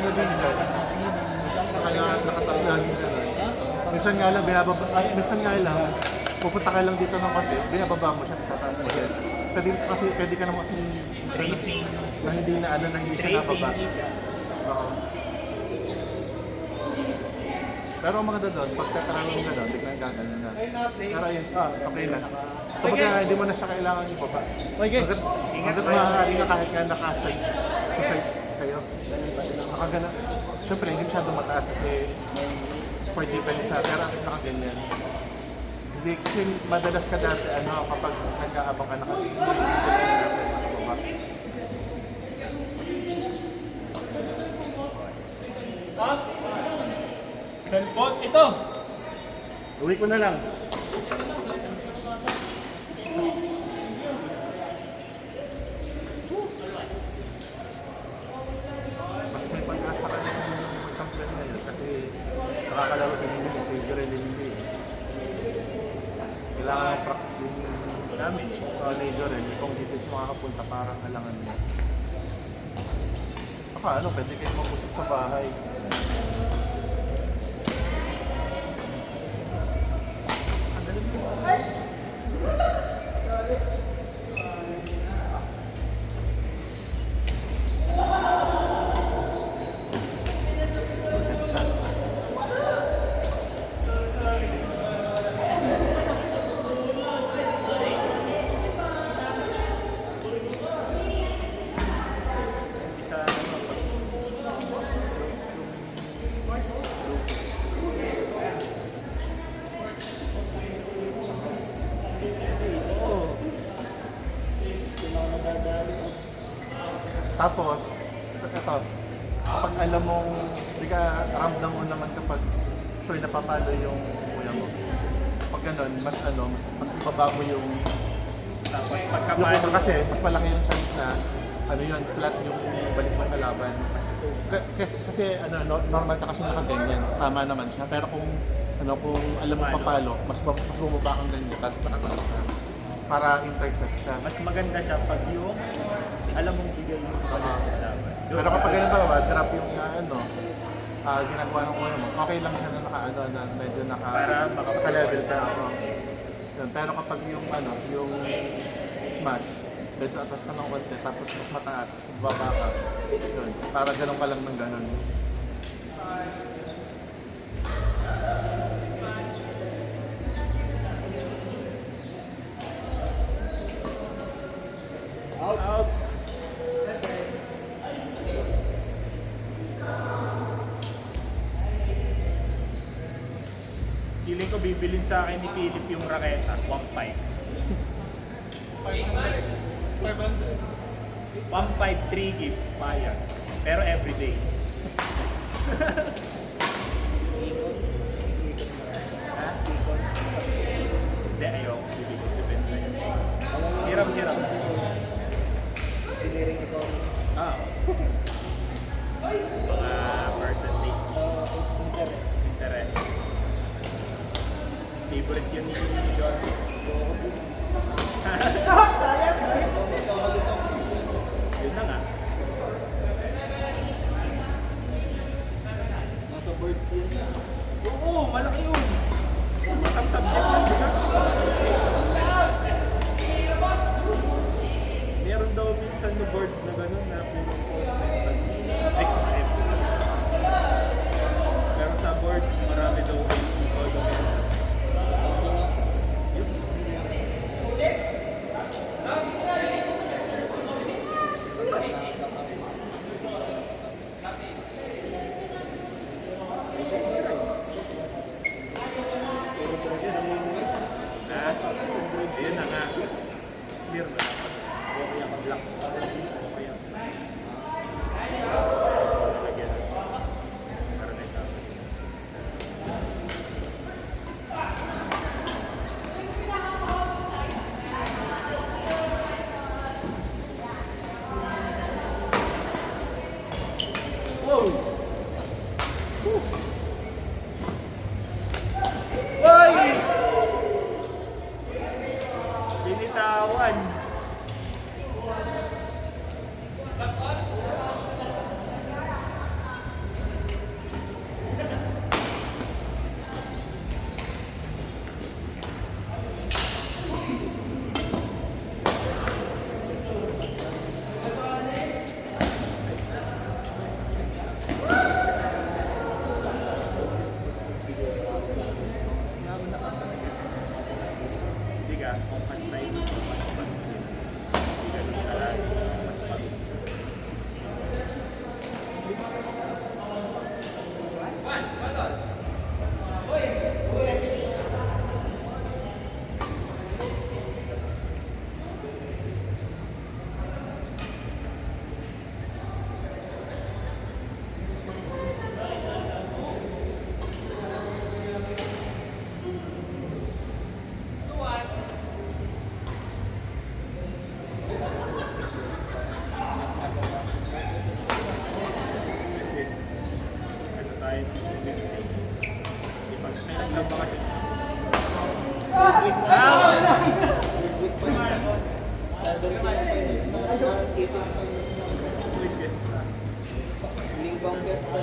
na din dyan. Kaya nakatas lagi na lang. Minsan nga lang, minsan nga lang, pupunta ka lang dito ng konti, binababa mo siya sa taas mo din. Pwede ka naman kasi na hindi na ano, na hindi siya nababa. Oo. Pero ang maganda doon, pagkataraw mo gano'n, biglang gagawin na. Pero ayun, okay na. Kapag hindi mo na siya kailangan yung baba. Hanggat maaari na kahit nga nakaside kayo. Nakagana. Siyempre, hindi masyadong mataas kasi for defense siya, pero at least nakaganyan. Hindi, kasi madalas ka dati, kapag nag-aabang ka nakababa. Cellphone, ito! Uwi ko na lang. Mas may pag-asa ka na yung champion ngayon kasi nakakalaro sa hindi si Jerel hindi. Kailangan ng practice din namin ni Jerel. Kung dito siya makakapunta, parang alangan niya. Saka pwede kayo mag-usap sa bahay. Tapos, ito, kapag alam mong, di ka ramdam mo naman kapag sure napapalo yung kuya mo. Pag ganun, mas ibaba mo yung Tapos yung pagkapalo. kuya kasi mas malaki yung chance na flat yung balik ng kalaban. Kasi normal ka kasi nakaganyan, tama naman siya. Pero kung alam mo papalo, mas bumaba kang ganyan, tapos nakataas na para intercept siya. Mas maganda siya pag yung alam mong bigay yung kalaban. Pero kapag ganun ba, drop yung ginagawa ng kuya mo, okay lang siya na medyo naka-level ka ako. Pero kapag yung smash, medyo atas ka ng konti, tapos mas mataas, mas bababa ka. Yun, para ganun ka lang ng ganun. Out! Feeling ko bibilin sa akin ni Philip yung raketa, 1.5. 1.5, 3 gigs, bayad. Pero everyday. Ha? Hindi, ayoko. Depende. Hiram. Engineering economics. Mga percentage. Interest. Favorite yun ni John. Yun na nga. Nasa boards yun. Oo, malaki yun. Isang subject lang, di ba? Meron daw minsan na board na gano'n na pinupost na XM. Pero sa board, marami daw all the way. Ayun na nga. Clear na. Okay ang black. Okay ang black. Lagyan na. Meron na ito. Wow! Hoy! Binitawan. Waiting for next number. With guest na. Linggong Vesta.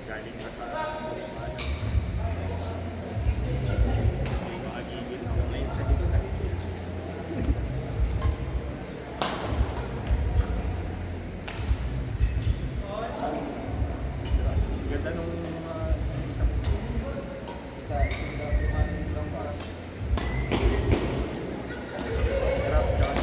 Galing na sa makagigil ako ngayon sa likod. Ganda nung isang Isa, isang parang hirap tsaka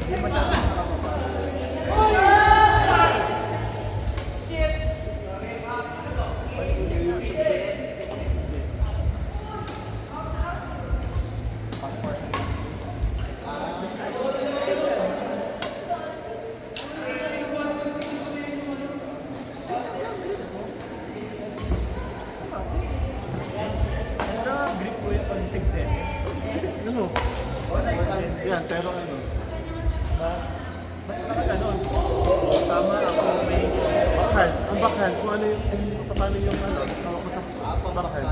hindi masyadong nakakapagod. Grip ko yung konting din. Ano? Yan, pero ano? Basta ganun. Tama ako may Backhand. Ang backhand, kung ano yung, paano yung ano, tawag ko sa backhand.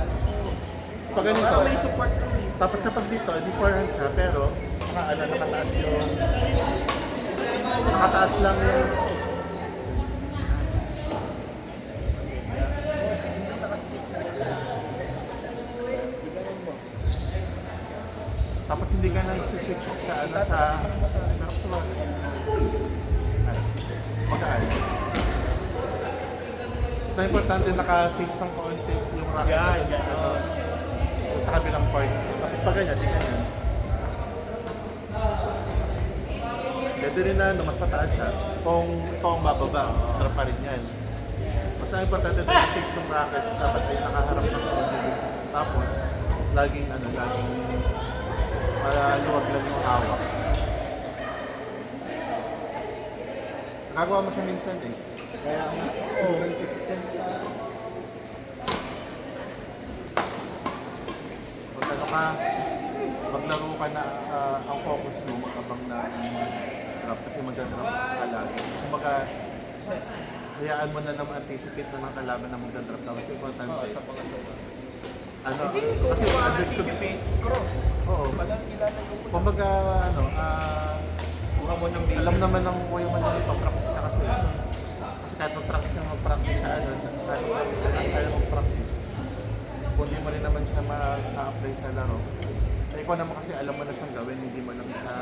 Pag ganito, may support kasi. tapos kapag dito, di forehand siya, pero nakataas yung, nakataas lang yung, tapos hindi ka nang switch sa ano sa magaan. So importante naka-face ng konti yung racket Yan, natin sa, ano, sa kabilang part. Tapos pag ganyan, di ganyan. Pwede rin na ano, mas mataas siya. Kung ikaw ang bababa, harap pa rin yan. Mas ang importante doon yung face ng racket, dapat ay nakaharap ng konti dun sa. Tapos, laging ano, laging maluwag lang yung hawak. Nagagawa mo siya minsan eh. kaya nga, consistent ka. Pag ano ka, maglaro ka na ang focus mo, magkabang na drop kasi magdadrop ka lagi. Kumbaga, hayaan mo na anticipate na ng kalaban na magdadrop na. Mas importante. Sa pangasawa. Ano, kasi understood. Cross. Oo. Walang kilala yung Kumbaga, ano, kuha mo ng basic. alam naman ng kuya mo na ipapractice ka kasi. Kasi kahit mag-practice ka mag-practice sa ano, kahit mag-practice ka kahit tayo mag-practice, kung di mo rin naman siya ma-apply sa laro, eh, ikaw naman kasi alam mo na siyang gawin, hindi mo lang siya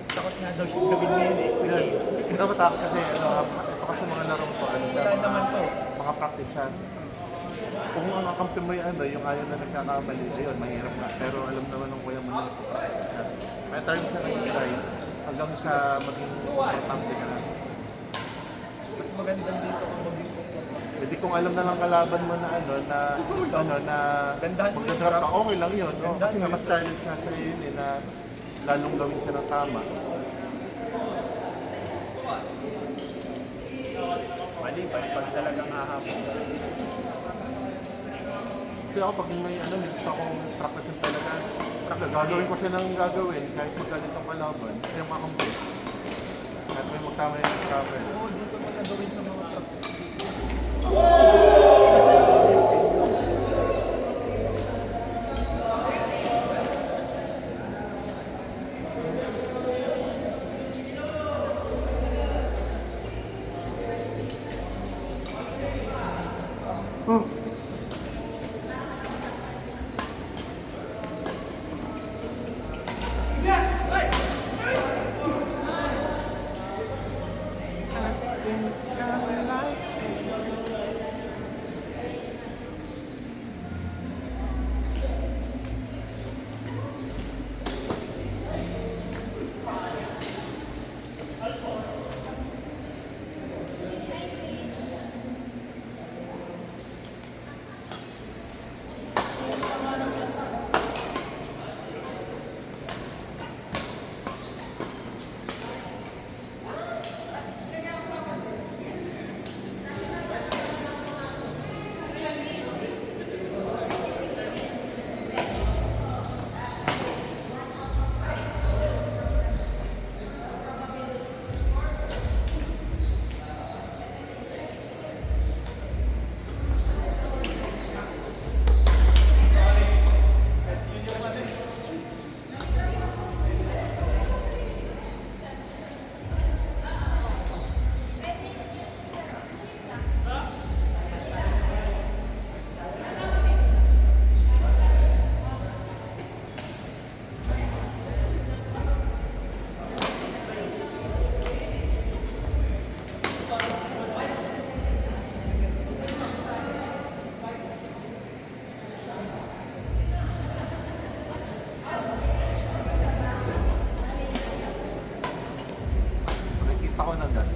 Takot nga daw siya gawin ngayon eh. Yun. Ito matakot kasi, ano, ito kasi mga larong to, ano siya, Wala naman to. mga practice siya. Kung ang kakampi mo yung ano, yung ayaw na nagkakamali, ayun, mahirap nga. Pero alam naman ng kuya mo na nagpa-practice ka. May try siya nag-try hanggang sa maging importante ka na. Mas magandang dito kung maging Hindi kung alam na lang kalaban mo na Gandahan mo yung magdadrop ka, drop. okay lang yun. No? Gandahan Kasi nga mo mas challenge nga sa yun eh, na lalong gawin siya ng tama. Mali, pag talagang hahapon. Kasi ako pag may may gusto akong practice talaga, gagawin ko siya ng gagawin kahit magalit ang kalaban, kaya makampi. Kahit may magtama yung magtama. Oo, dito mo gagawin sa mga practice. Oh. Nakikita ko na gano'n.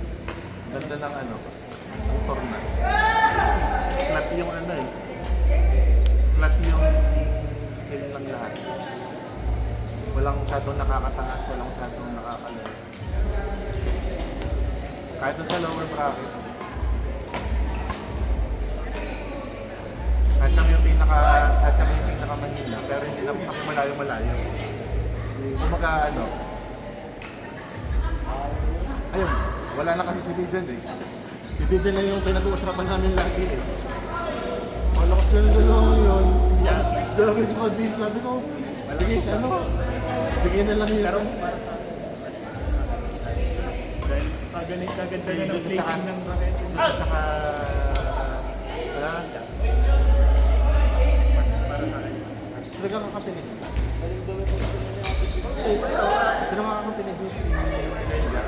Ganda ng ang torna. Flat yung Flat yung scale lang lahat. Walang masyadong nakakataas, walang masyadong nakakalayo. Kahit sa lower bracket. Kahit kami yung pinakamahina, pero hindi naman kami malayo-malayo. Kumaga ayun, wala na kasi si Dijan eh. Si Dijan lang yung pinag-uusapan namin lagi eh. Malakas ka na dalawang yun. Sabi ko din, sabi ko, bigyan na lang yun. Pero para sa dahil kaganda na ng placing ng racket. At saka, Mas para sa akin. talagang kakapinig. Galing gawin ko ito na Sino nga kakapinig yun si Renga?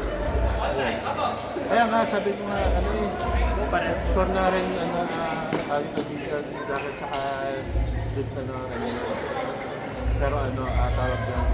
Kaya nga, sabi ko nga, Parehas. sure na rin, tawag ito, Dijan, Bracket, saka Judge, Pero tawag dyan,